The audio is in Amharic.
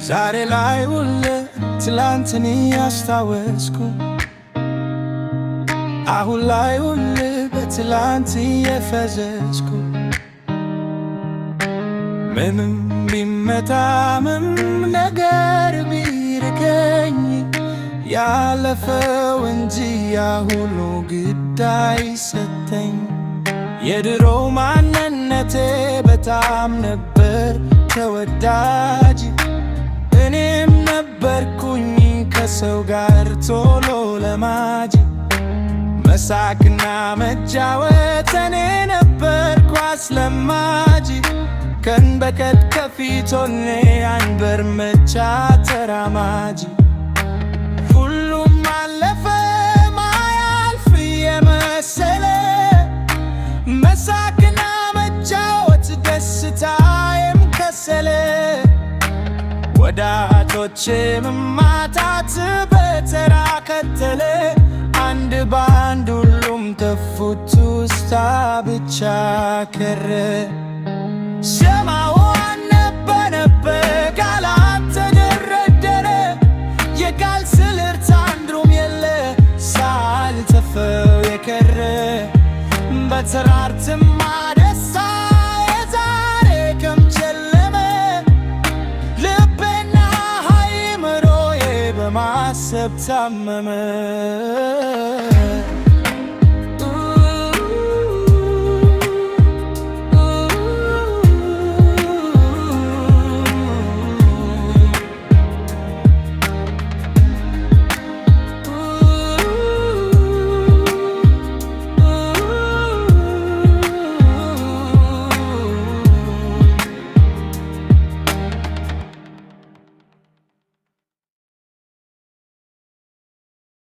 ዛሬ ላይ ውለ ትላንትን ያስታወስኩ አሁን ላይ ውለ በትላንት የፈዘዝኩ ምንም ቢመጣ ምንም ነገር ቢርቀኝ ያለፈው እንጂ ያሁኑ ግዳይ ሰጠኝ። የድሮ ማንነቴ በጣም ነበር ተወዳጅ እኔም ነበርኩኝ ከሰው ጋር ቶሎ ለማጅ መሳቅና መጫወት እኔ ነበርኩ አስለማጅ ቀን በቀን ከፊት ሆኜ አንበር መቻ ተራማጅ ሁሉም አለፈ ማያልፍ የመሰለ መሳቅና መጫወት ደስታዬም ከሰለ ወዳጆቼ መማታት በተራ ከተለ አንድ ባንድ ሁሉም ተፉት ውስታ ብቻ ከረ ሰማው አነበነበ ቃላት ተደረደረ የቃል ስልርት አንዱም የለ ሳልተፈው የከረ በተራርትማ ደስታ የዛሬ ከም ጨለመ ልቤና አይምሮዬ በማሰብ ታመመ።